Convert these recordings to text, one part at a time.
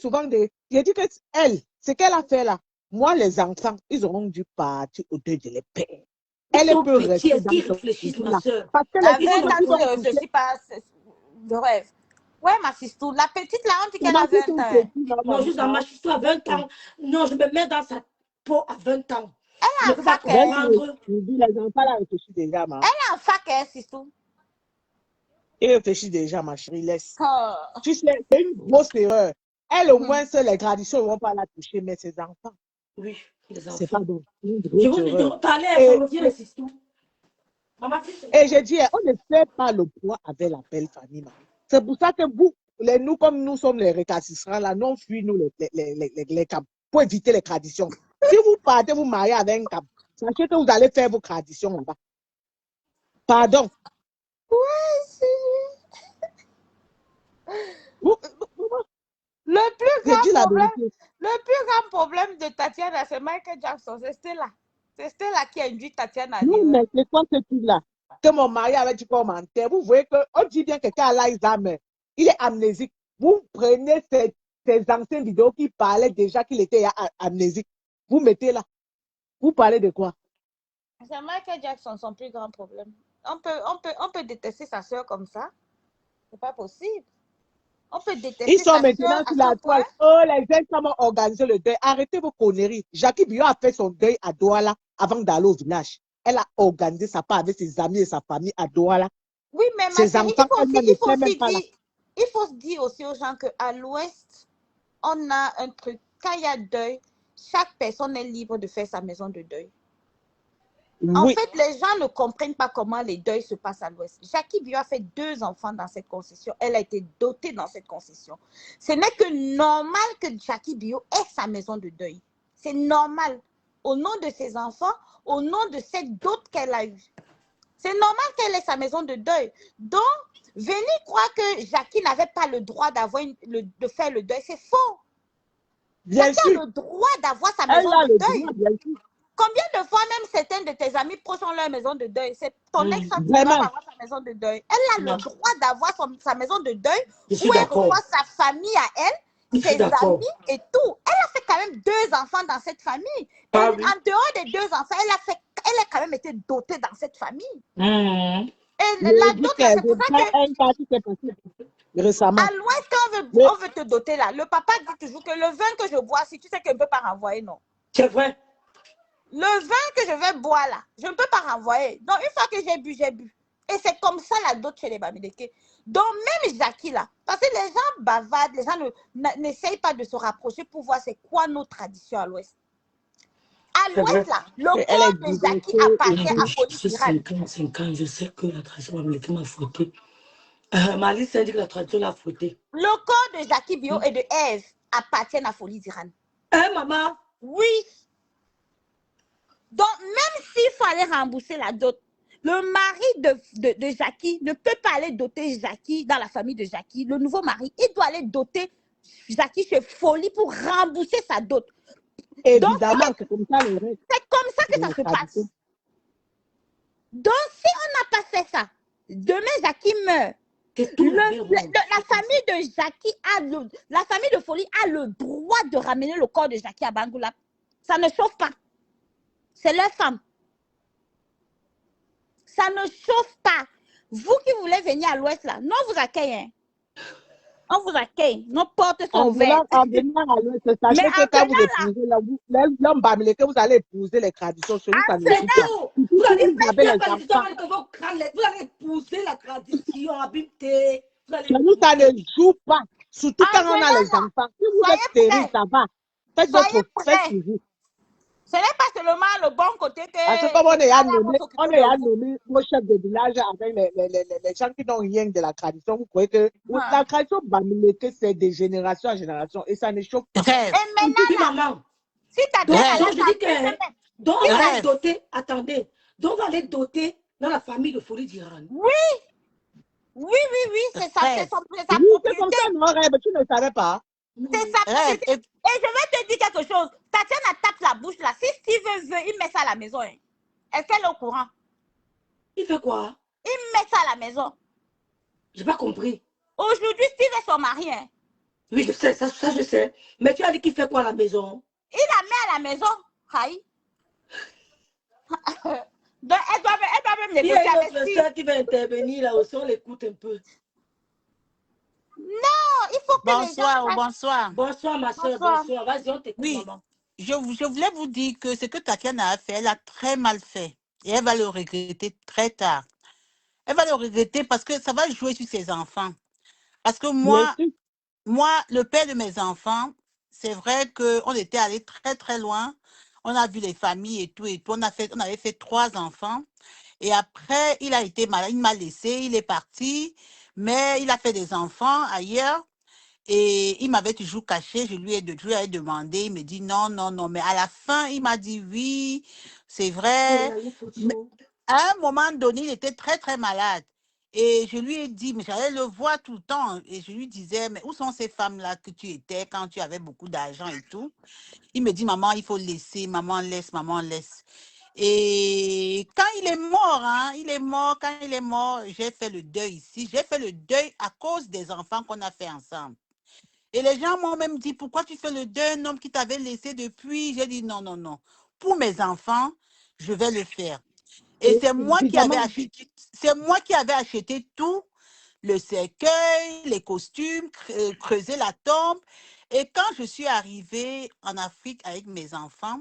souvent j'ai dit que elle, ce qu'elle a fait là, moi, les enfants, ils auront dû partir au deuil de les pères. Ils sont peut petits, rester est-ce dans qu'ils son réfléchissent, ma là. soeur? Parce que À les 20 ans, petits tu ne vont réfléchis pas de rêve. Ouais, ma fistou, la petite là, on dit qu'elle a 20 ans. Non, juste dans ma histoire, à 20 ans. Non, je me mets dans sa peau à 20 ans. Elle Je est ne peux pas en fac, hein. comprendre. Les enfants là réfléchissent déjà, ma. Elle est en fac, hein, fistou. Ils réfléchissent déjà, ma chérie, laisse. Oh. Tu sais, c'est une grosse erreur. Elle, au moins, les traditions ne vont pas la toucher, mais ses enfants. Oui, les C'est pas enfants. bon. Une Je grosse vous erreur. parler à ça revient, les sisters. Et je dis, on ne fait pas le poids avec la belle famille. C'est pour ça que vous, nous, comme nous sommes les récalcitrants, là, nous, on fuit, nous, les camps, pour éviter les traditions. Si vous partez vous marier avec un camp, sachez que vous allez faire vos traditions là-bas. Pardon. Ouais, Vous, le plus grand problème de Tatiana, c'est Michael Jackson. C'est Stella. C'est Stella qui a induit Tatiana à non, mais c'est quoi ce truc-là? Que mon mari avait dit qu'on mentait. Vous voyez qu'on dit bien que quand Alzheimer, il est amnésique. Vous prenez ces anciennes vidéos qui parlaient déjà qu'il était amnésique. Vous mettez là. Vous parlez de quoi? C'est Michael Jackson, son plus grand problème. On peut détester sa soeur comme ça. C'est pas possible. On peut détester Ils sont sa maintenant soeur sur la toile. Oh, les gens, comment organiser le deuil? Arrêtez vos conneries. Jackie Bio a fait son deuil à Douala avant d'aller au village. Elle a organisé sa part avec ses amis et sa famille à Douala. Oui, mais ma chérie, il faut se dire aussi aux gens qu'à l'Ouest, on a un truc. Quand il y a deuil, chaque personne est libre de faire sa maison de deuil. Oui. En fait, les gens ne comprennent pas comment les deuils se passent à l'Ouest. Jackie Bio a fait 2 enfants dans cette concession. Elle a été dotée dans cette concession. Ce n'est que normal que Jackie Bio ait sa maison de deuil. C'est normal. Au nom de ses enfants, au nom de cette dot qu'elle a eue. C'est normal qu'elle ait sa maison de deuil. Donc, venez croire que Jackie n'avait pas le droit de faire le deuil. C'est faux. Jackie a le droit d'avoir sa maison de deuil. Combien de fois même certains de tes amis proches ont leur maison de deuil? C'est ton ex-femme qui doit avoir sa maison de deuil. Elle a le droit d'avoir sa maison de deuil où elle reçoit sa famille à elle, ses amis et tout. Elle a fait quand même 2 enfants dans cette famille. Et en dehors des 2 enfants, elle a quand même été dotée dans cette famille. Et la dot, c'est pour ça que récemment, à l'Ouest, quand on veut te doter là, le papa dit toujours que le vin que je bois, si tu sais que je ne peux pas renvoyer, non. C'est vrai. Le vin que je vais boire là, je ne peux pas renvoyer. Donc, une fois que j'ai bu, j'ai bu. Et c'est comme ça la dot chez les Bamileke. Donc, même Jackie là, parce que les gens bavardent, les gens n'essayent pas de se rapprocher pour voir c'est quoi nos traditions à l'Ouest. À l'Ouest là, le corps de Jackie appartient à Folie. 5 ans, je sais que la tradition Bamileke m'a frotté. Malice a dit que la tradition l'a frotté. Le corps de Jackie Bio et de Ève appartiennent à Folie d'Iran. Hein, maman? Oui. Donc, même s'il faut aller rembourser la dot, le mari de Jackie ne peut pas aller doter Jackie dans la famille de Jackie. Le nouveau mari, il doit aller doter Jackie chez Folie pour rembourser sa dot. Évidemment, c'est comme ça. C'est comme ça que ça se passe. Donc, si on n'a pas fait ça, demain Jackie meurt. La famille de Jackie la famille de Folie a le droit de ramener le corps de Jackie à Bangoulap. Ça ne chauffe pas. C'est leur femme. Ça ne chauffe pas. Vous qui voulez venir à l'Ouest, là, non, on vous accueille. Hein. On vous accueille. Nos portes sont ouvertes. En venant à l'Ouest, sachez que quand vous épousez l'homme Bamileke, vous allez épouser les traditions. Chez nous, ça ne suffit pas. Vous allez épouser la tradition, habiter. Chez nous, ça ne joue pas. Surtout quand on a les enfants. Si vous êtes stérile, ça va. Faites votre fête. Ce n'est pas seulement le bon côté que... Parce que comme on est à nommer nos chefs de village avec les gens qui n'ont rien de la tradition, vous croyez que la tradition Bamileke, c'est de génération en génération et ça ne chauffe pas. Et maintenant, maman, si ta donc je dis que... Donc on va aller doter, attendez, donc on va aller doter dans la famille de Folie d'Iran. Oui, c'est ça. C'est sa propriété. C'est comme ça, non, Rêve, tu ne savais pas. C'est sa propriété. Et je vais te dire quelque chose. Tatiana tape la bouche là. Si Steve veut, il met ça à la maison. Hein. Est-ce qu'elle est au courant? Il fait quoi? Il met ça à la maison. J'ai pas compris. Aujourd'hui, Steve est son mari. Hein. Oui, je sais, ça je sais. Mais tu as dit qu'il fait quoi à la maison? Il la met à la maison. Aïe. Donc, elle doit même Il y a négocier une avec autre lui. soeur qui va intervenir là aussi, on l'écoute un peu. Non, il faut que les gens Bonsoir, bonsoir. Bonsoir, ma soeur, bonsoir. Vas-y, on t'écoute, Oui, maman. je voulais vous dire que ce que Tatiana a fait, elle a très mal fait. Et elle va le regretter très tard. Elle va le regretter parce que ça va jouer sur ses enfants. Parce que Bien sûr. moi, le père de mes enfants, c'est vrai qu'on était allé très, très loin. On a vu les familles et tout, et tout. On avait fait 3 enfants. Et après, il a été malade, il m'a laissé, il est parti. Mais il a fait des enfants ailleurs. Et il m'avait toujours caché, je lui ai demandé, il me dit non, non, non. Mais à la fin, il m'a dit oui, c'est Oh vrai. là, une Mais photo. à un moment donné, il était très, très malade. Et je lui ai dit, mais j'allais le voir tout le temps. Et je lui disais, mais où sont ces femmes-là que tu étais quand tu avais beaucoup d'argent et tout? Il me dit, maman, il faut laisser, maman laisse, maman laisse. Et quand il est mort, hein, quand il est mort, j'ai fait le deuil ici. J'ai fait le deuil à cause des enfants qu'on a fait ensemble. Et les gens m'ont même dit, pourquoi tu fais le deuil d'un homme qui t'avait laissé depuis? J'ai dit, non, non, non. Pour mes enfants, je vais le faire. Et c'est moi qui avais Évidemment. acheté, tout, le cercueil, les costumes, creuser la tombe. Et quand je suis arrivée en Afrique avec mes enfants,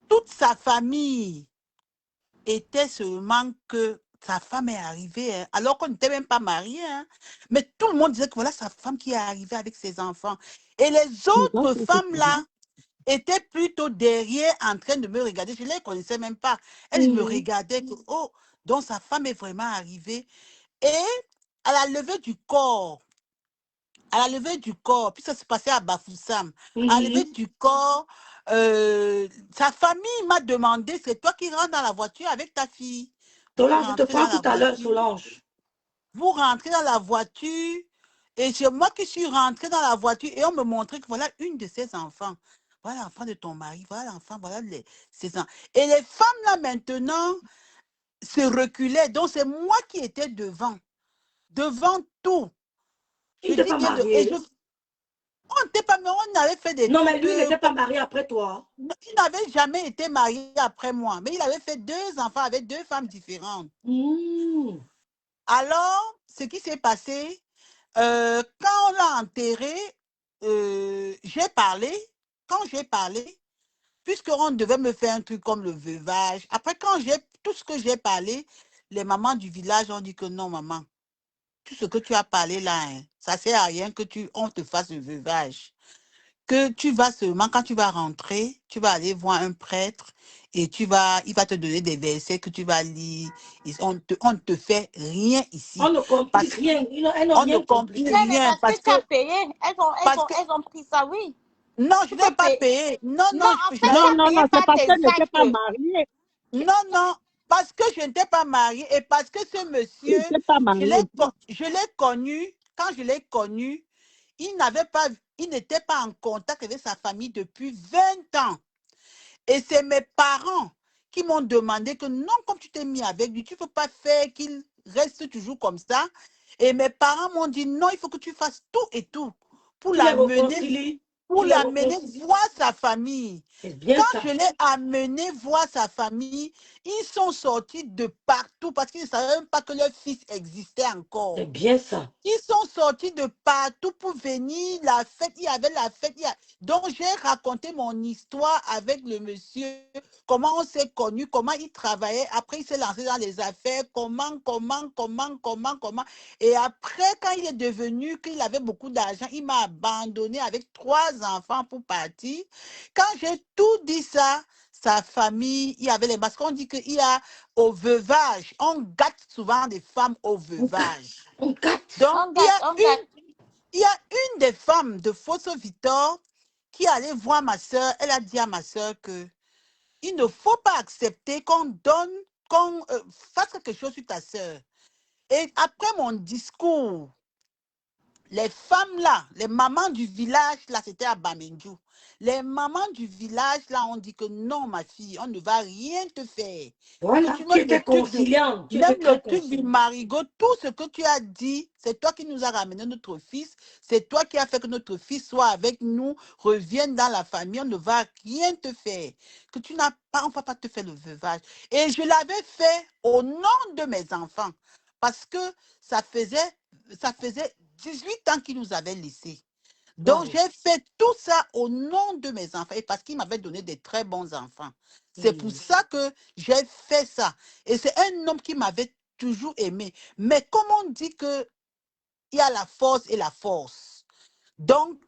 toute sa famille était seulement que sa femme est arrivée, hein, alors qu'on n'était même pas mariés. Hein. Mais tout le monde disait que voilà sa femme qui est arrivée avec ses enfants. Et les Mais ça, autres c'est bien. femmes-là étaient plutôt derrière en train de me regarder. Je ne les connaissais même pas. Elles me regardaient que, oh, donc sa femme est vraiment arrivée. Et à la levée du corps, puis ça se passait à Bafoussam, à la levée du corps, sa famille m'a demandé, c'est toi qui rentres dans la voiture avec ta fille. Vous Solange, je te rentrez dans prends tout la à l'heure, voiture, Solange. et c'est moi qui suis rentrée dans la voiture et on me montrait que voilà une de ses enfants. Voilà l'enfant de ton mari, voilà l'enfant, voilà ses enfants. Et les femmes là maintenant se reculaient, donc c'est moi qui étais devant tout. Il Je n'était dis pas bien et marié. on n'était pas, mais on avait fait des Non, mais trucs. lui, il n'était pas marié après toi. Il n'avait jamais été marié après moi, mais il avait fait 2 enfants avec 2 femmes différentes. Alors, ce qui s'est passé, quand on l'a enterré, j'ai parlé. Quand j'ai parlé, puisqu'on devait me faire un truc comme le veuvage, après, tout ce que j'ai parlé, les mamans du village ont dit que non, maman, tout ce que tu as parlé là, hein, ça ne sert à rien que on te fasse le veuvage. Que tu vas seulement, quand tu vas rentrer, tu vas aller voir un prêtre et il va te donner des versets que tu vas lire. On ne te fait rien On ici. ne complique Parce rien. Elles n'ont qu'on ne rien complique Non, compliqué. mais rien. parce que tu as payé. Parce que, Elles ont pris ça, oui. non, je Tu n'ai peux pas payer. payé. Non, Non, non, en je fait, tu n'avais Non, as non, payé non, c'est par parce tes qu'elle n'était pas actes. mariée. Non, non, parce que je n'étais pas mariée et parce que ce Il monsieur, n'était pas marié. je l'ai connu, quand je l'ai connu, il n'était pas en contact avec sa famille depuis 20 ans. Et c'est mes parents qui m'ont demandé que non, comme tu t'es mis avec lui, tu ne peux pas faire qu'il reste toujours comme ça. Et mes parents m'ont dit non, il faut que tu fasses tout et tout pour Tu les l'amener réconcilies. Tu les réconcilies. voir sa famille. C'est bien Quand ça. je l'ai amené voir sa famille, ils sont sortis de partout parce qu'ils ne savaient même pas que leur fils existait encore. C'est bien ça. Ils sont sortis de partout pour venir. La fête, il y avait la fête. Donc, j'ai raconté mon histoire avec le monsieur, comment on s'est connus, comment il travaillait. Après, il s'est lancé dans les affaires, comment. Et après, quand il est devenu qu'il avait beaucoup d'argent, il m'a abandonné avec 3 enfants pour partir. Quand j'ai tout dit ça, sa famille, il y avait les masques. On dit qu'il y a au veuvage. On gâte souvent des femmes au veuvage. On gâte. Donc, On gâte, on gâte. il y a une des femmes de Fosso Victor qui allait voir ma soeur. Elle a dit à ma soeur que il ne faut pas accepter qu'on fasse quelque chose sur ta soeur. Et après mon discours, les femmes là, les mamans du village là, c'était à Bamendjou. Les mamans du village là ont dit que non, ma fille, on ne va rien te faire. Voilà, Que tu tu même étais conciliant, tu étais même le très truc du conciliant. marigot, tout ce que tu as dit, c'est toi qui nous as ramené notre fils, c'est toi qui as fait que notre fils soit avec nous, revienne dans la famille, on ne va rien te faire. Que tu n'as pas, on ne va pas te faire le veuvage. Et je l'avais fait au nom de mes enfants, parce que ça faisait 18 ans qu'ils nous avaient laissés. Donc, Wow. j'ai fait tout ça au nom de mes enfants et parce qu'ils m'avaient donné des très bons enfants. C'est pour ça que j'ai fait ça. Et c'est un homme qui m'avait toujours aimé. Mais comme on dit qu'il y a la force et la force. Donc,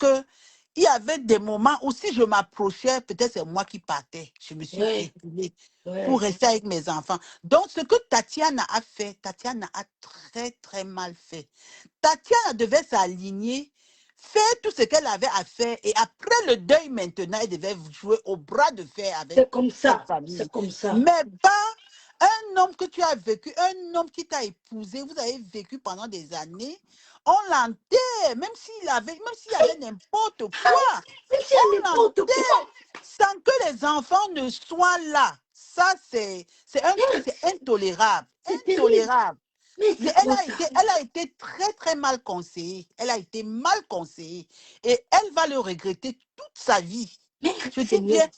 il y avait des moments où si je m'approchais, peut-être c'est moi qui partais. Je me suis Ouais, reculée pour ouais. rester avec mes enfants. Donc, ce que Tatiana a fait, Tatiana a très, très mal fait. Tatiana devait s'aligner, faire tout ce qu'elle avait à faire et après le deuil maintenant, elle devait jouer au bras de fer avec C'est comme cette ça, famille. c'est comme ça. Mais pas un homme que tu as vécu, un homme qui t'a épousé, vous avez vécu pendant des années, on l'enterre, même s'il y avait n'importe quoi, Même s'il y a on n'importe quoi. l'enterre sans que les enfants ne soient là. Ça, c'est un truc, c'est intolérable. C'est terrible. Intolérable. Mais Mais c'est quoi ça? elle a été très, très mal conseillée. Elle a été mal conseillée. Et elle va le regretter toute sa vie. Mais Je dis Seigneur. bien,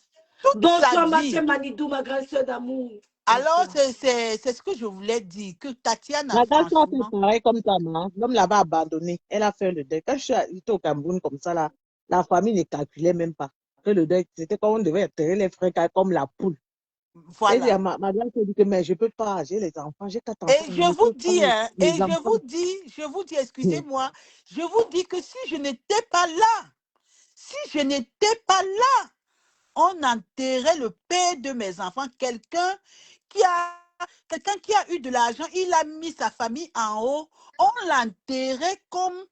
toute sa Bonsoir, ma vie. soeur Manidou, ma grande soeur d'amour. Alors, Bonsoir. c'est ce que je voulais dire, que Tatiana, Ma grande soeur fait franchement, pareil comme ta maman. L'homme l'avait abandonné. Elle a fait le deuil. Quand j'étais au Cameroun comme ça, là, la famille ne calculait même pas. Que le deuil, c'était comme on devait enterrer les frères comme la poule. Elle dit voilà. à ma grande soeur dit que mais je ne peux pas, j'ai les enfants, j'ai 4 enfants, Et je je ne vous peux pas. dis, hein, Les enfants. excusez-moi, je vous dis que si je n'étais pas là, on enterrait le père de mes enfants, quelqu'un qui a eu de l'argent, il a mis sa famille en haut, on l'enterrait comme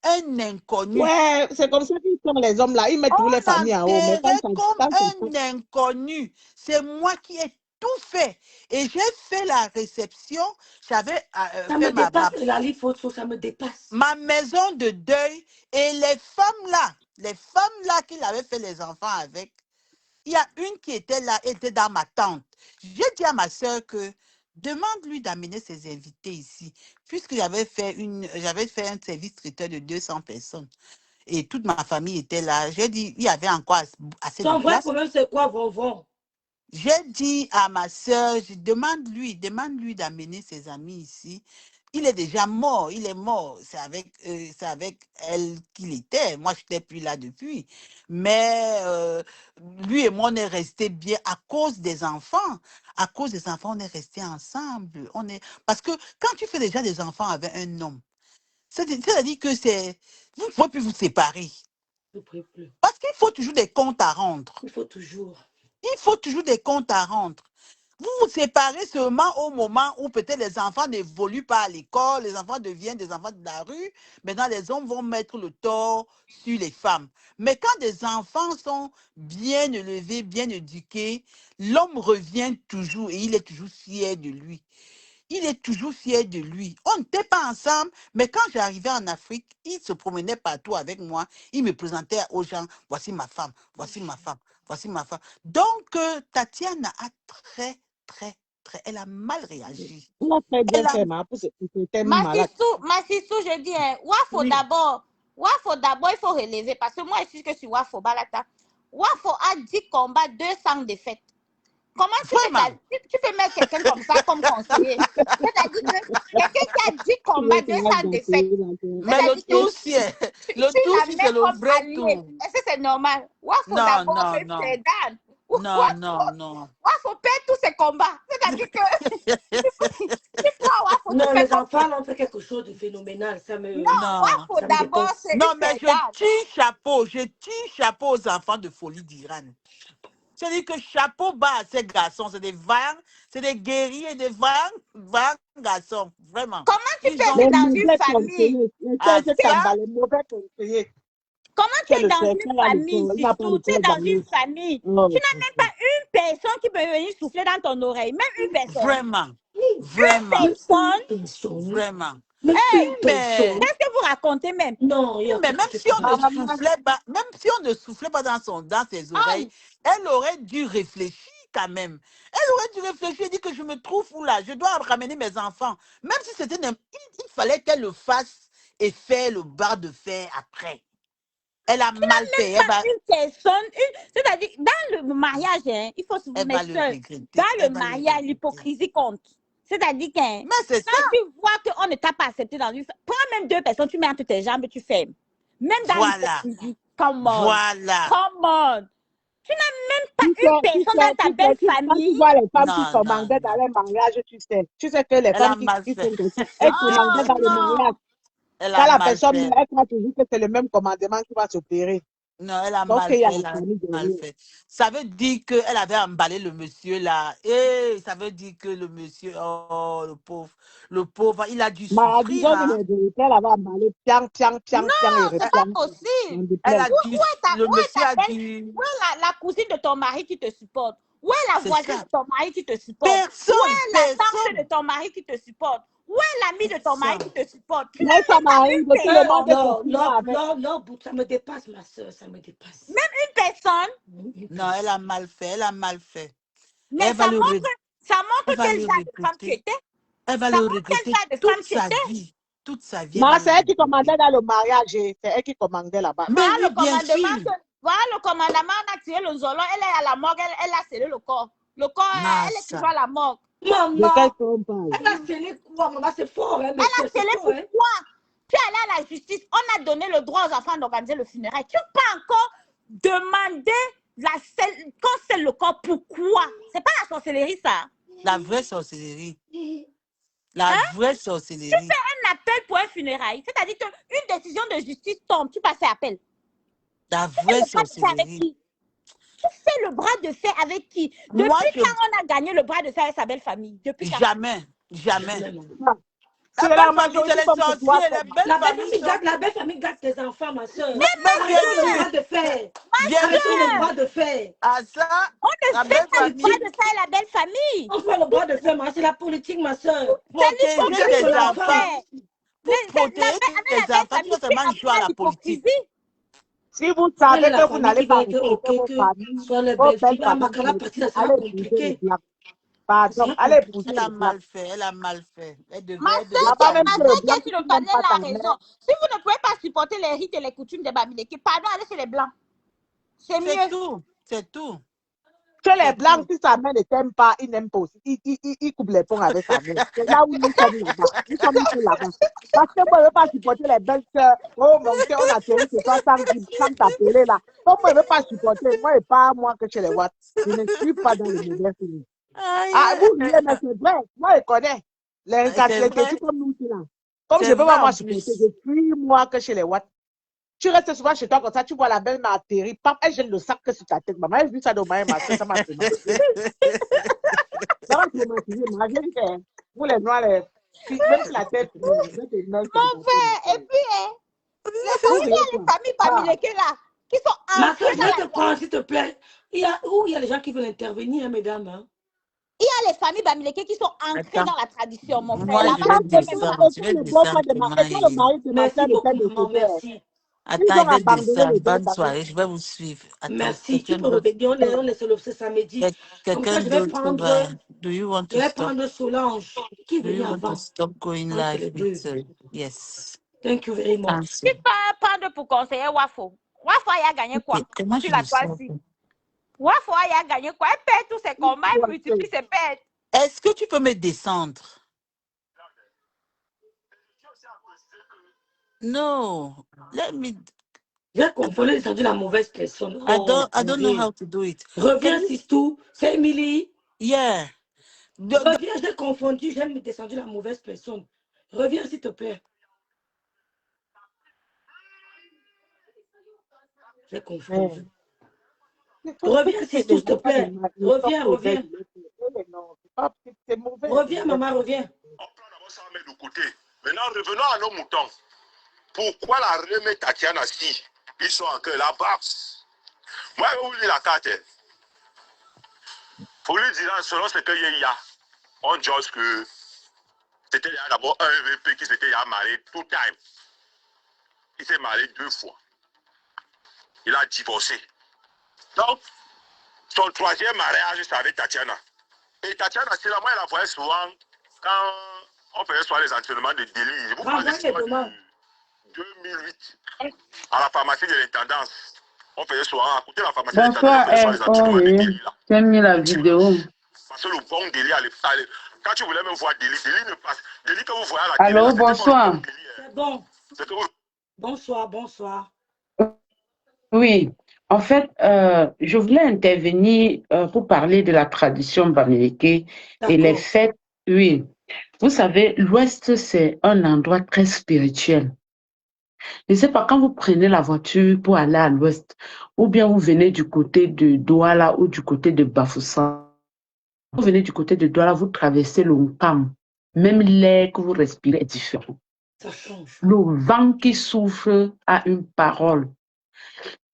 un inconnu. Ouais, c'est comme ça qu'ils sont les hommes là. Ils mettent tous les On familles en haut. Mais l'enterrait quand comme ça, un inconnu. C'est moi qui ai tout fait. Et j'ai fait la réception. J'avais Ça fait me dépasse, la livre photo, ça me dépasse. ma maison de deuil. Et les femmes là qui l'avaient fait les enfants avec, il y a une qui était là, elle était dans ma tente. J'ai dit à ma soeur que demande-lui d'amener ses invités ici, puisque j'avais fait un service traiteur de 200 personnes. Et toute ma famille était là. J'ai dit, il y avait encore assez de Son vrai place. problème, c'est quoi, Vovon? J'ai dit à ma soeur, demande-lui d'amener ses amis ici. Il est déjà mort, il est mort. C'est avec elle qu'il était. Moi, je n'étais plus là depuis. Mais lui et moi, on est restés bien à cause des enfants. À cause des enfants, on est restés ensemble. Parce que quand tu fais déjà des enfants avec un homme, c'est-à-dire que vous ne pouvez plus vous séparer. Je ne prie plus. Parce qu'il faut toujours des comptes à rendre. Il faut toujours. Il faut toujours des comptes à rendre. Vous vous séparez seulement au moment où peut-être les enfants n'évoluent pas à l'école, les enfants deviennent des enfants de la rue. Maintenant, les hommes vont mettre le tort sur les femmes. Mais quand des enfants sont bien élevés, bien éduqués, l'homme revient toujours et il est toujours fier de lui. Il est toujours fier de lui. On n'était pas ensemble, mais quand j'arrivais en Afrique, il se promenait partout avec moi. Il me présentait aux gens, voici ma femme, voici ma femme, voici ma femme. Donc, Tatiana a elle a mal réagi. on a très bien Elle a... fait, ma pour c'était malade. Ma sister, je dis, hein, Oui. d'abord, il faut relever. Parce que moi, je suis que sur Wafo Balata. Wafo a 10 combats, 200 défaites. Comment tu peux mettre quelqu'un comme ça comme conseiller? C'est-à-dire que quelqu'un qui a 10 combats, 200 défaites. Mais le tout, c'est le vrai tout. Est-ce que c'est normal? Wafo d'abord fait plaidant. Non. Wafo perd tous ses combats. C'est-à-dire que non, les enfants ont fait quelque chose de phénoménal. Ça me... Non, Wafo d'abord, c'est non, mais je tire chapeau aux enfants de Folie d'Iran. C'est-à-dire que chapeau bas à ces garçons, c'est des vaillants, c'est des guerriers, des vaillants garçons, vraiment. Comment tu fais dans une famille? Comment tu es dans une famille, surtout tu es dans une famille, tu n'as même pas une personne qui peut venir souffler dans ton oreille, même une personne. Vraiment. Une personne. Vraiment. Mais Hey, une personne. qu'est-ce que vous racontez même? Non, il y a Mais quelque même chose si qui on va. ne soufflait pas, même si on ne soufflait pas dans ses oreilles, elle aurait dû réfléchir quand même. Elle aurait dû réfléchir et dire que je me trouve où là, je dois ramener mes enfants. Même si c'était il fallait qu'elle le fasse et faire le barre de fer après. Elle a mal fait. Même pas une personne, c'est-à-dire, dans le mariage, hein, il faut se vous Elle va mettre le seul. regretter. Dans le Elle va le mariage, regretter. l'hypocrisie compte. C'est-à-dire que Mais c'est ça. quand tu vois qu'on ne t'a pas accepté dans une... Prends même deux personnes, tu mets entre tes jambes et tu fermes. Même dans Voilà. l'hypocrisie. Come on. Voilà. Come on. Tu n'as même pas Tu une sais, personne dans ta belle quand famille. tu vois les femmes qui Non, non, commandaient dans non. les mariages, tu sais que les Elle a femmes qui mal font fait. comme ça, elles commandaient dans le non. mariage. Elle Quand a la mal personne fait. meurt, elle croit toujours que c'est le même commandement qui va s'opérer. Non, elle a Donc, mal il y a fait, la elle a famille mal derrière. fait. Ça veut dire qu'elle avait emballé le monsieur là. Et ça veut dire que le monsieur, oh, le pauvre, il a dû Mais souffrir. disons que Hein. les vérités, elle avait emballé, piang, piang, piang, piang, et Non, c'est pas repiang. possible. Elle a Où dû, est le monsieur ta a belle... dû, Où est la cousine de ton mari qui te supporte? Où est la c'est voisine ça. de ton mari qui te supporte? Où Personne, est la tante de personne, ton mari qui te supporte? Où est l'ami de ton mari qui personne. te supporte? Tu Mais n'as ça même pas m'arrive, une tout le monde est personne. confiant avec. Ça me dépasse, ma soeur, ça me dépasse. Même une personne. Une Non, elle personne. a mal fait, elle a mal fait. Mais Elle va le, ça elle montre va quel le genre de femme tu regretter. étais. Elle va Ça le montre quel regretter genre de femme toute tu sa étais. vie. Toute sa vie, elle Mais va le c'est elle qui regretter. commandait dans le mariage, c'est elle qui commandait là-bas. Mais oui, bien sûr. Voilà le commandement, on a tiré le zolo, elle est à la morgue, elle a scellé le corps. Le corps, elle est toujours Massa. à la morgue. De Maman, quel on parle? elle a scellé quoi, maman? C'est fort, hein, Elle a monsieur, c'est scellé fort, hein. pourquoi? Tu es allé à la justice, on a donné le droit aux enfants d'organiser le funérail. Tu peux encore demander qu'on scelle le corps. Pourquoi? C'est pas la sorcellerie, ça. La vraie sorcellerie. La vraie Tu sorcellerie. fais un appel pour un funérail. C'est-à-dire qu'une décision de justice tombe, tu passes appel. La Tu fais vraie le bras de fer avec sorcellerie. qui? Tu fais le bras de fer avec qui? Moi, Depuis quand on a gagné le bras de fer avec sa belle famille? Depuis quand? jamais, jamais. Jamais, maman. Ah, La c'est la belle famille, majorité c'est les comme pour toi. sorciers, les belles familles. La belle famille gâte tes enfants, ma soeur. Mais bien Arrêtons le sûr, bras de fer. bien Arrêtons le sûr. bras de fer. À ça, On ne la fait belle pas le bras famille, de fer à la belle famille. On fait le bras de fer, ma. C'est la politique, ma soeur. C'est protéger On gâte l'hypocrisie, ton tes mon enfant. enfants, frère. pour Avec protéger la tes belle enfants, tu famille, vas tu seulement jouer à apprends la politique. l'hypocrisie. Si vous Quelle est savez la que vous famille n'allez qui pas va être respecter OK, vos que familles, soit les vos belles belles filles? Ah, ma familles, la partie, ça sera allez épouser les compliqué. blancs. Ça Pardon, sera allez compliqué. épouser Elle a les blancs. mal fait, elle a mal fait. Elle Ma devait Là-bas, soeur, même parler. que le blanc, qui si le tu n'aimes connaît pas ta la mère, raison. Si vous ne pouvez pas supporter les rites et les coutumes des Bamileke, pardon, allez chez les Blancs. C'est C'est mieux. tout, c'est tout. que les C'est blancs, tout. si sa mère ne t'aime pas, il n'aime pas aussi. Il coupe les ponts avec sa mère. C'est là où nous sommes là-bas. Nous sommes tous là-bas. Parce que moi, je ne veux pas supporter les belles sœurs. Oh mon Dieu, on a tenu ce soir sans t'appeler là. Comme moi, je ne veux pas supporter. Moi, et pas moi que chez les Watts. Je ne suis pas dans le mauvais film. Aïe, Ah, vous aïe, riez, mais c'est vrai. Moi, je connais. Les c'est vrai, tout comme nous, là. Comme je c'est ne peux vrai pas moi en supporter, plus. je suis moi que chez les Watts. Tu restes souvent chez toi comme ça, tu vois la belle atterrir, pap, elle gêne le sac que sur ta tête. Maman, elle vu ça de ma soeur, ça m'a traumatisé. Ça m'a traumatisé, ma j'ai dit, vous les noirs, même si la tête, Mon frère, et puis, les familles Bamileke là, qui sont Ma soeur, ancrées je dans vais la... te prendre, s'il te plaît. Il y a des gens qui veulent intervenir, hein, mesdames. Hein. Il y a les familles Bamileke qui sont ancrées Attends, dans la tradition, mon frère. moi La je femme vais ne peut même pas. descendre, je vais le beau-frère descendre de ma, comment et quand le mari de ma Merci soeur était beaucoup, maman. décédé, Merci. ils Attends, ont je vais abandonné descendre. le bel Bonne famille. soirée, je vais vous suivre. Attends, Merci. Tu quelqu'un peux d'autre. revenir. On est sur le samedi. Comme Quelqu'un ça, d'autre va. Do you want je to vais stop? prendre Solange qui Do you venait want to avant. stop going Entre live les with deux. yes. Thank you very much. Tu Cancel. peux prendre pour conseiller Wafo. Wafo a gagné quoi Ok, comment sur je la le sors? toile-ci? Wafo a gagné quoi? Elle perd tous ses combats, elle multiplie ses pertes. Est-ce que tu peux me descendre? No. Let me. J'ai confondu descendu la mauvaise personne. I Oh, don't know how to do it. Reviens, Sistou. C'est Emily. Yeah. Reviens, j'ai confondu. J'ai descendu la mauvaise personne. Reviens, s'il te plaît. J'ai confondu. Reviens, Sistou, s'il te plaît. Reviens. Reviens, maman, reviens. On prend d'abord ça, met de côté. Maintenant, revenons à nos moutons. Pourquoi la Reme et Tatiana, si ils sont en cœur, la Babs? Moi, je vais vous lire la carte. Pour lui dire, selon ce qu'il y a, on jose que C'était d'abord un EVP qui s'était marié tout time. Il s'est marié 2 fois. Il a divorcé. Donc, son 3e mariage, c'est avec Tatiana. Et Tatiana, c'est là, moi, elle la voyait souvent quand on faisait soit les entraînements de délit. Vous parlez de 2008, à la pharmacie de l'intendance. On faisait souvent à côté de la pharmacie de l'intendance, on faisait soit les entraînements de délit. J'aime mis la vidéo. Parce que le bon délit, quand tu voulais me voir délit ne passe. Délit que vous voyez à la télé. Allô, bonsoir. C'est bon. Bonsoir, bonsoir. Oui, en fait, je voulais intervenir pour parler de la tradition bamileke et les fêtes. Oui, vous savez, l'Ouest, c'est un endroit très spirituel. Je ne sais pas, quand vous prenez la voiture pour aller à l'Ouest, ou bien vous venez du côté de Douala ou du côté de Bafoussam, vous venez du côté de Douala, vous traversez le Nkam, même l'air que vous respirez est différent. Ça change. Le vent qui souffle a une parole.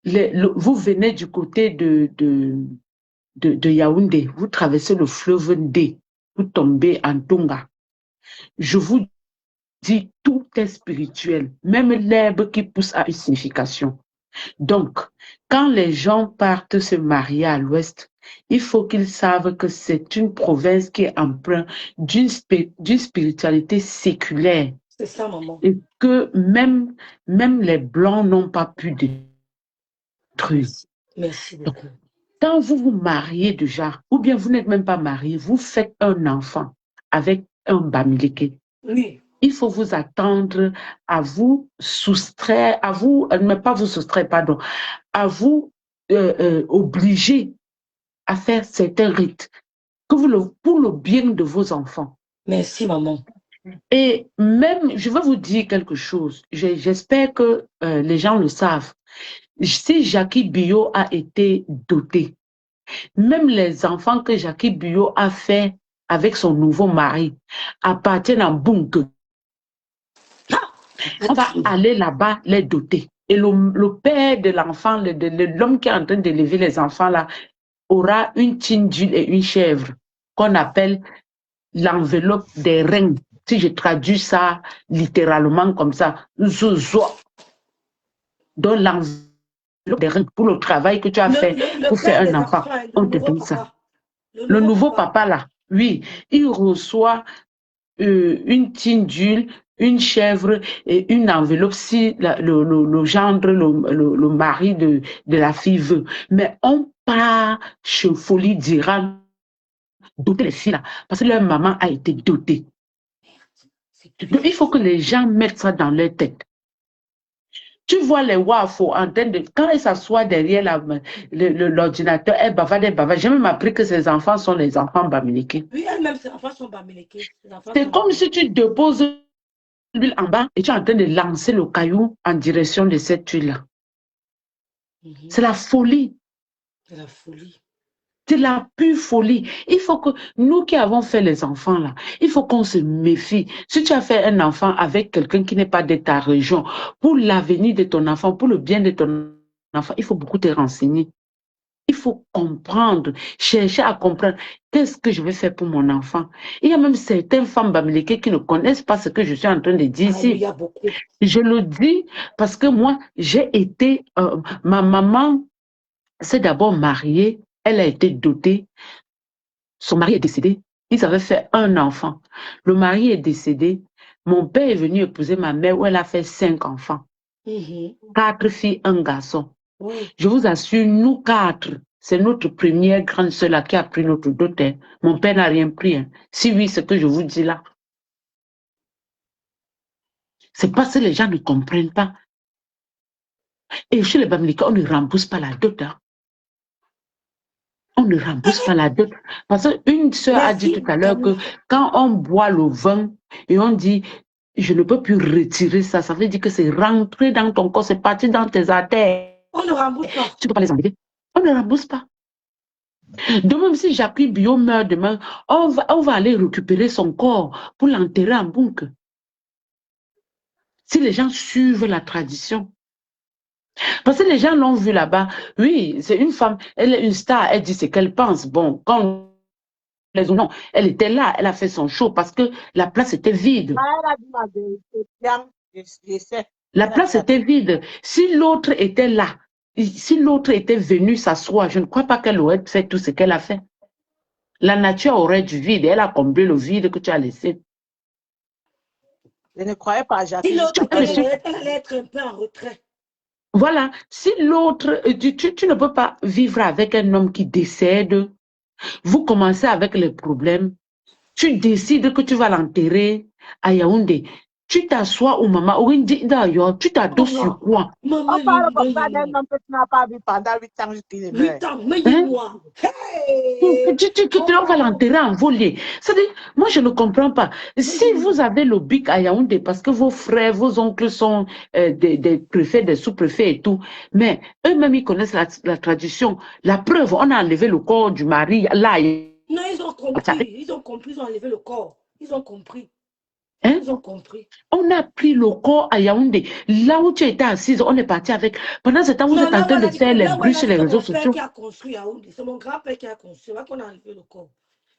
Vous venez du côté de Yaoundé, vous traversez le fleuve Ndé, vous tombez en Tonga. Je vous dis, tout est spirituel. Même l'herbe qui pousse a une signification. Donc, quand les gens partent se marier à l'Ouest, il faut qu'ils savent que c'est une province qui est empreinte d'une spiritualité séculaire. C'est ça, maman. Et que même les Blancs n'ont pas pu détruire. Merci beaucoup. Donc, quand vous vous mariez déjà, ou bien vous n'êtes même pas marié, vous faites un enfant avec un bamileke. Oui. Il faut vous attendre à vous soustraire, ne pas vous soustraire, pardon, à vous obliger à faire certains rites pour le bien de vos enfants. Merci, maman. Et même, je vais vous dire quelque chose, j'espère que les gens le savent. Si Jackie Bio a été doté, même les enfants que Jackie Bio a fait avec son nouveau mari appartiennent à Bunke. On va aller là-bas les doter. Et le père de l'enfant, l'homme qui est en train d'élever les enfants là, aura une tindule et une chèvre qu'on appelle l'enveloppe des reins. Si je traduis ça littéralement comme ça, zozo. Donc l'enveloppe des reins pour le travail que tu as fait pour faire un enfant. On te donne ça. Le nouveau papa là, oui, il reçoit une tindule, une chèvre et une enveloppe si le gendre, le mari de la fille veut. Mais on part chez Folie d'Iran doter les filles là, parce que leur maman a été dotée. Donc, il faut que les gens mettent ça dans leur tête. Tu vois les wafos en train de... Quand ils s'assoient derrière l'ordinateur, elles bavardent. J'ai même appris que ces enfants sont les enfants bamileke. Oui, elles-mêmes, ces enfants sont bamileke. C'est comme si tu déposes l'huile en bas et tu es en train de lancer le caillou en direction de cette huile-là. C'est la folie. C'est la folie. C'est la pure folie. Il faut que nous qui avons fait les enfants là, il faut qu'on se méfie. Si tu as fait un enfant avec quelqu'un qui n'est pas de ta région, pour l'avenir de ton enfant, pour le bien de ton enfant, il faut beaucoup te renseigner. Il faut comprendre, chercher à comprendre qu'est-ce que je vais faire pour mon enfant. Il y a même certaines femmes bamileke qui ne connaissent pas ce que je suis en train de dire ici. Oui, il y a beaucoup. Je le dis parce que moi, j'ai été... ma maman s'est d'abord mariée. Elle a été dotée. Son mari est décédé. Ils avaient fait un enfant. Le mari est décédé. Mon père est venu épouser ma mère où elle a fait 5 enfants. 4 filles, un garçon. Oui. Je vous assure, nous 4, c'est notre première grande sœur qui a pris notre dot. Mon père n'a rien pris. Hein. Si oui, ce que je vous dis là. C'est parce que les gens ne comprennent pas. Et chez les Bamileke, on ne rembourse pas la dot. Hein. On ne rembourse pas la dot. Parce qu'une sœur a dit tout à l'heure que quand on boit le vin et on dit je ne peux plus retirer ça, ça veut dire que c'est rentré dans ton corps, c'est parti dans tes artères. On ne rembourse pas. Tu ne peux pas les enlever. On ne rembourse pas. De même si Jackie Bio meurt demain, on va aller récupérer son corps pour l'enterrer en bunker. Si les gens suivent la tradition. Parce que les gens l'ont vu là-bas. Oui, c'est une femme, elle est une star, elle dit ce qu'elle pense. Bon, quand non, elle était là, elle a fait son show parce que la place était vide. Ah, elle a dit la vérité. Bien, je sais. La place était vide. Si l'autre était là, si l'autre était venu s'asseoir, je ne crois pas qu'elle aurait fait tout ce qu'elle a fait. La nature aurait du vide et elle a comblé le vide que tu as laissé. Je ne croyais pas, Si Jacques. l'autre, elle allait être un peu en retrait. Voilà. Si l'autre, tu ne peux pas vivre avec un homme qui décède. Vous commencez avec les problèmes. Tu décides que tu vas l'enterrer à Yaoundé. Tu t'assois au maman, d'ailleurs, tu t'adosses sur quoi? On parle comme ça d'un homme que tu n'as pas vu pendant 8 ans jusqu'à il meurt. 8 ans, mais moi. Tu vas l'enterrer en volée. C'est-à-dire, moi, je ne comprends pas. Si vous avez le bic à Yaoundé, parce que vos frères, vos oncles sont des préfets, des sous-préfets et tout, mais eux-mêmes, ils connaissent la tradition. La preuve, on a enlevé le corps du mari, là. Non, ils ont compris, ils ont enlevé le corps. Ils ont compris. Hein? Ils ont compris. On a pris le corps à Yaoundé. Là où tu étais assise, on est parti avec. Pendant ce temps, vous êtes en train de faire les bruits sur les réseaux sociaux. C'est mon grand-père qui a construit Yaoundé. C'est mon grand-père qui a construit. C'est là qu'on a enlevé le corps.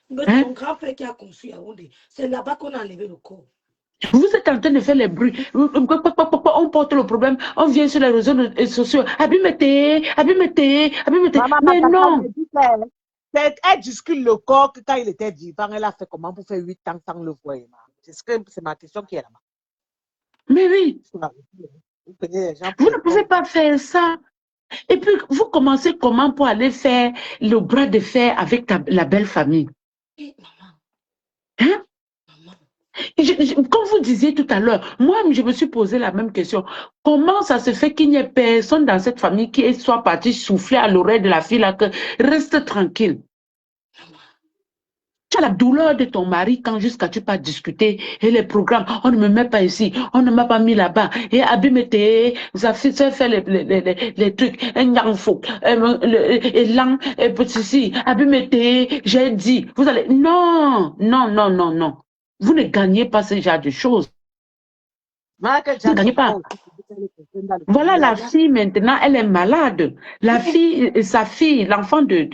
C'est mon grand-père qui a construit Yaoundé. C'est là-bas qu'on a enlevé le corps. Vous êtes en train de faire les bruits. On porte le problème. On vient sur les réseaux sociaux. Abimete. Mais non. Elle discute le corps que quand il était vivant, elle a fait comment pour faire 8 ans sans le voir. C'est ma question qui est là-bas. Mais oui. Vous ne pouvez pas faire ça. Et puis, vous commencez comment pour aller faire le bras de fer avec la belle famille? Hein? Comme vous disiez tout à l'heure, moi, je me suis posé la même question. Comment ça se fait qu'il n'y ait personne dans cette famille qui soit parti souffler à l'oreille de la fille là que reste tranquille? Tu as la douleur de ton mari quand jusqu'à tu pas discuter et les programmes, on ne me met pas ici, on ne m'a pas mis là-bas. Et Abimete, ça fait les trucs, un info, et là, et petit Abimete, j'ai dit, vous allez, non. Vous ne gagnez pas ce genre de choses. Vous ne gagnez pas. Voilà la fille maintenant, elle est malade. La fille, sa fille, l'enfant de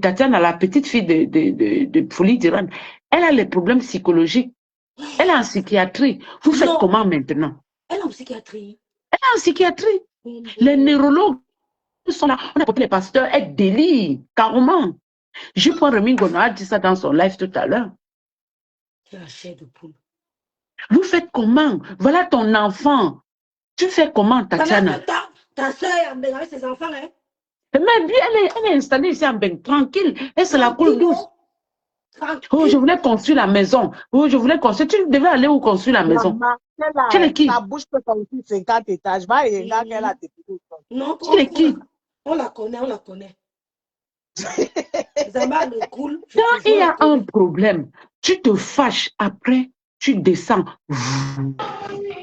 Tatiana, la petite fille de Folie d'Iran, elle a les problèmes psychologiques. Elle est en psychiatrie. Vous faites comment maintenant? Elle est en psychiatrie. Elle est en psychiatrie. Les neurologues sont là. On a porté les pasteurs, elle délire, carrément. Jupon Remingono a dit ça dans son live tout à l'heure. La chair de poule. Vous faites comment? Voilà ton enfant. Tu fais comment, Tatiana? Ta soeur est en Beng avec ses enfants, hein? Mais lui, elle est installée ici en Beng, tranquille. Elle se la coule douce. Oh, je voulais construire la maison. Oh, je voulais construire. Tu devais aller où construire la maison? Quelle est qui? Ta bouche peut construire 50 étages. Va et regarde qu'elle a des petits. Non, quelle est qui? On la connaît. Zama me coule. Quand il y a un problème, tu te fâches. Après, tu descends.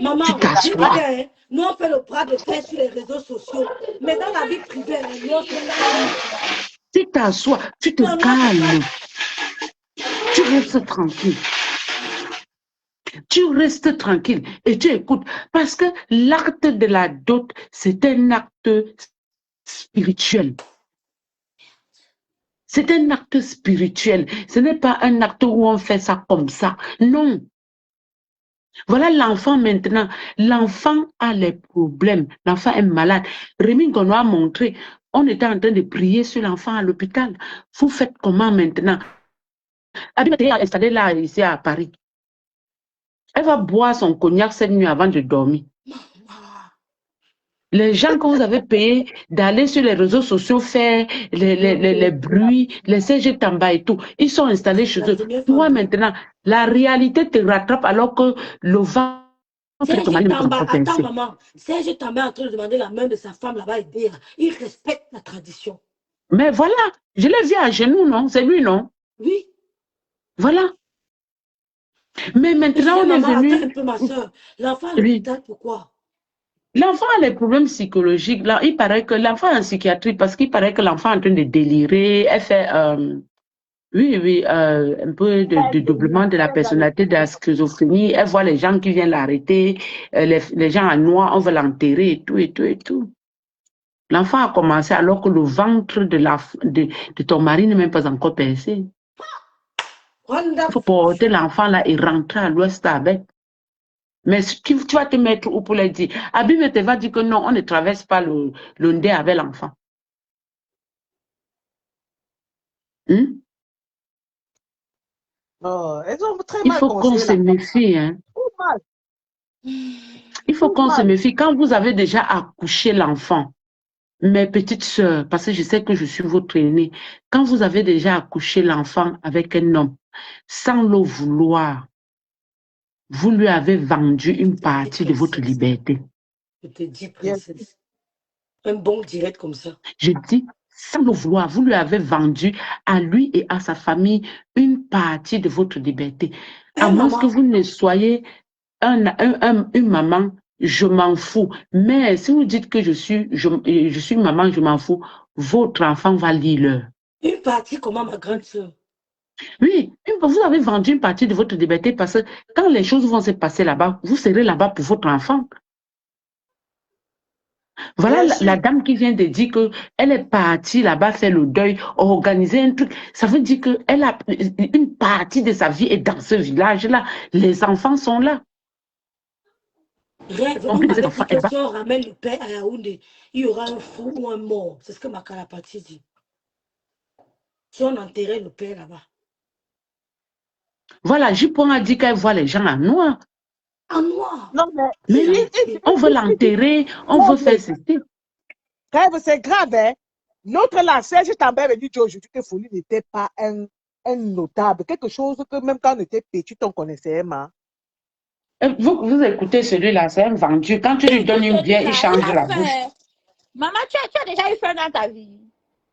Maman, tu t'assois. Nous, on fait le bras de fer sur les réseaux sociaux. Mais dans la vie privée, nous, on fait... Tu t'assois, tu te calmes. Tu restes tranquille. Tu restes tranquille et tu écoutes. Parce que l'acte de la dot, c'est un acte spirituel. C'est un acte spirituel. Ce n'est pas un acte où on fait ça comme ça. Non. Voilà l'enfant maintenant. L'enfant a les problèmes. L'enfant est malade. Rémi Gono a montré, on était en train de prier sur l'enfant à l'hôpital. Vous faites comment maintenant? Abimete est installée là, ici à Paris. Elle va boire son cognac cette nuit avant de dormir. Les gens que vous avez payés d'aller sur les réseaux sociaux faire les bruits, les CG Tamba et tout, ils sont installés chez eux. Toi maintenant, la réalité te rattrape alors que le vent... Attends maman, CG Tamba est en train de demander la main de sa femme là-bas et dire, il respecte la tradition. Mais voilà, je l'ai vu à genoux, non? C'est lui, non? Oui. Voilà. Mais maintenant, on est venu... Attends un peu ma soeur. L'enfant à l'hôpital, pourquoi? L'enfant a les problèmes psychologiques. Là, il paraît que l'enfant est en psychiatrie parce qu'il paraît que l'enfant est en train de délirer. Elle fait, un peu de doublement de la personnalité, de la schizophrénie. Elle voit les gens qui viennent l'arrêter, les gens en noir, on veut l'enterrer et tout. L'enfant a commencé alors que le ventre de ton mari n'est même pas encore percé. Il faut porter l'enfant là et rentrer à l'ouest avec. Mais tu vas te mettre où pour lui dire? Abimete va dire que non, on ne traverse pas le Ndé avec l'enfant. Oh, elles ont très Il mal faut qu'on se conseillé la méfie. Hein. mal. Il faut qu'on se mal. méfie. Quand vous avez déjà accouché l'enfant, mes petites sœurs, parce que je sais que je suis votre aînée, quand vous avez déjà accouché l'enfant avec un homme, sans le vouloir, vous lui avez vendu une partie de votre liberté. Je te dis, princesse. Un bon direct comme ça. Je dis, sans le vouloir, vous lui avez vendu à lui et à sa famille une partie de votre liberté. À moins que vous ne soyez une maman, je m'en fous. Mais si vous dites que je suis maman, je m'en fous, votre enfant va lire. Une partie comment, ma grande soeur? Oui, vous avez vendu une partie de votre liberté parce que quand les choses vont se passer là-bas, vous serez là-bas pour votre enfant. Voilà la dame qui vient de dire qu'elle est partie là-bas faire le deuil, organiser un truc. Ça veut dire qu'elle a une partie de sa vie est dans ce village-là. Les enfants sont là. Rêve, on m'avait dit que si on ramène le père à Yaoundé, il y aura un fou ou un mort. C'est ce que ma Kalapati dit. Si on enterrait le père là-bas. Voilà, Jupon a dit qu'elle voit les gens en noir. En noir? Non, mais on veut l'enterrer, on veut faire ceci. Rêve, c'est grave, hein. L'autre là, Serge Tambert me dit aujourd'hui que Folie n'était pas un notable. Quelque chose que même quand on était petit, on connaissait, hein. Vous écoutez celui-là, c'est un vendu. Quand tu lui donnes une bière, il change la bouche. Maman, tu as déjà eu faim dans ta vie.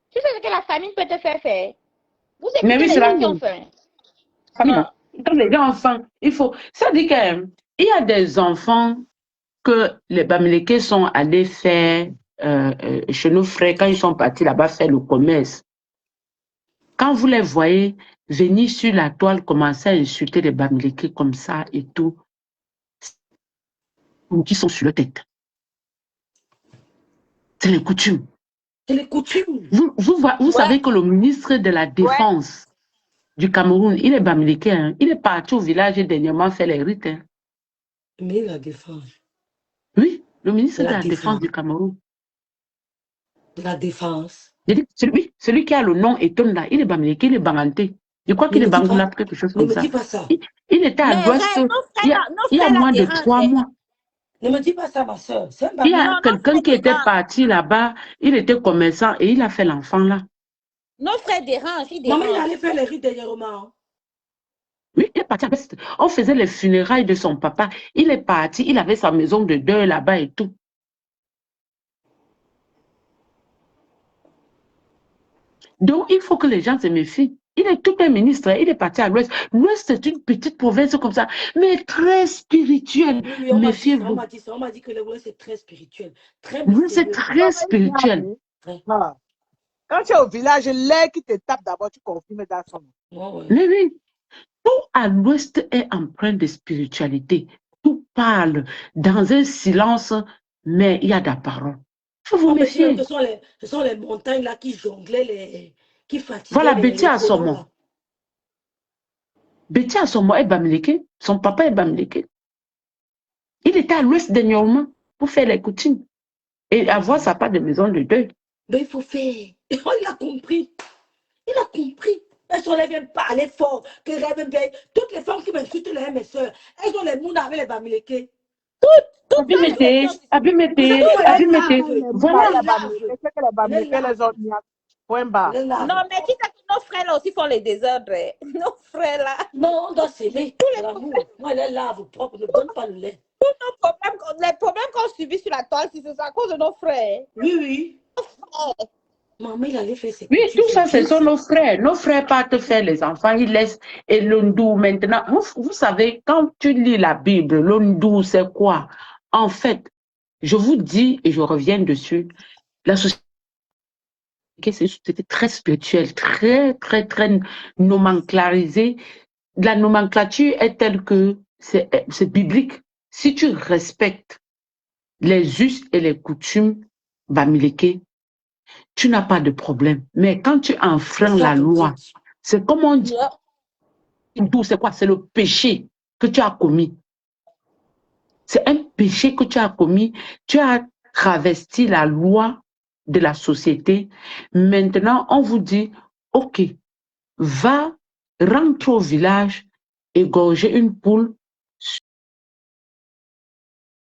Tu sais ce que la famine peut te faire faire. Vous écoutez mais oui, les gens qui ont faim. Quand les gens ont faim, il faut... Ça dit qu'il y a des enfants que les Bamileke sont allés faire chez nos frères quand ils sont partis là-bas faire le commerce. Quand vous les voyez venir sur la toile, commencer à insulter les Bamileke comme ça et tout, qui sont sur leur tête. C'est les coutumes. C'est les coutumes. Vous savez que le ministre de la Défense du Cameroun, il est Bamileke. Hein. Il est parti au village et dernièrement faire les rites. Hein. Mais la défense. Oui, le ministre de la Défense du Cameroun. De la Défense. Celui qui a le nom étonne là, il est Bamileke, il est Banganté. Je crois qu'il est Bangoula, quelque chose comme ça. Ne me dis pas ça. Il était à l'ouest il y a moins de 3 mois. Ne me dis pas ça, ma soeur. Il y a quelqu'un qui était parti là-bas, il était commerçant et il a fait l'enfant là. Nos frères dérangent. Maman, il allait faire les rites dernièrement. Oui, il est parti à l'ouest. On faisait les funérailles de son papa. Il est parti, il avait sa maison de deuil là-bas et tout. Donc, il faut que les gens se méfient. Il est tout un ministre, il est parti à l'ouest. L'ouest, c'est une petite province comme ça, mais très spirituelle. Oui, méfiez-vous. On m'a dit que l'ouest, c'est très spirituel. Oui, c'est très spirituel. Quand tu es au village, l'air qui te tape d'abord, tu confirmes dans son nom. Mais oui, tout à l'ouest est empreint de spiritualité. Tout parle dans un silence, mais il y a de la parole. Il faut vous méfier. Ce sont les montagnes là qui jonglaient, qui fatiguaient. Voilà, Betty Assomo. Betty Assomo est Bamileke. Son papa est Bamileke. Il était à l'ouest dernièrement pour faire les coutumes et avoir sa part de maison de deuil. Mais il faut faire. Oh, il a compris. Il a compris. Elles sont là, viennent parler fort. Que rêvent bien. Toutes les femmes qui m'insultent, mes soeurs, elles ont les mouns avec les Bamileke. Abimete. Voilà. Point bas. Non, mais qui sait que nos frères là aussi font les désordres. Nos frères là. Non, on doit sceller. Moi, elle lave propre, ne donne pas le lait. Tous les problèmes qu'on subit sur la toile, c'est à cause de nos frères. Oui. Maman, il allait faire ses oui, tout ça, ce sont nos frères. Nos frères partent faire les enfants, ils laissent. Et l'Ondou, maintenant, vous savez, quand tu lis la Bible, l'Ondou, c'est quoi? En fait, je vous dis, et je reviens dessus, la société, c'était très spirituel, très nomenclarisé. La nomenclature est telle que c'est biblique. Si tu respectes les us et les coutumes Bamileke, tu n'as pas de problème. Mais quand tu enfreins la loi, c'est comme on dit. D'où c'est quoi? C'est le péché que tu as commis. C'est un péché que tu as commis. Tu as travesti la loi de la société. Maintenant, on vous dit, OK, va, rentre au village, égorger une poule